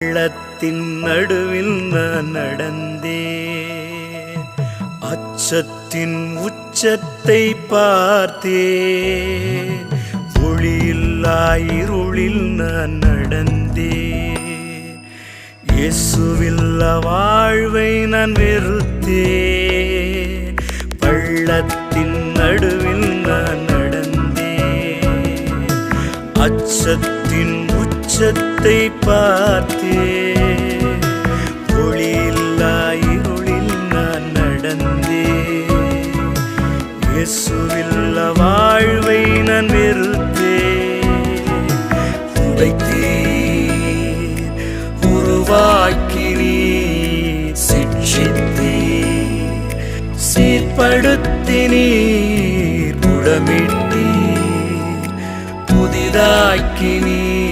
வெள்ளத்தின் நடுவில் நான் நடந்தேன், அச்சத்தின் உச்சத்தை பார்த்தேன். ஒளியில்லா இருளில் நான் நடந்தேன், இயேசுவில்லா வாழ்வை நான் வெறுத்தேன். பள்ளத்தின் நடுவில் நான் நடந்தேன், அச்சத்தின் உச்சத்தை பார்த்தேன். ஒளியில்லா இருளில் நான் நடந்தேன், இயேசுவில்லா வாழ்வை நான் வெறுத்தேன். உடைத்தீர், உருவாக்கினீர், சிட்சித்தீர், சீர்படுத்தினீர், புடமிட்டீர், புதிதாக்கினீர்,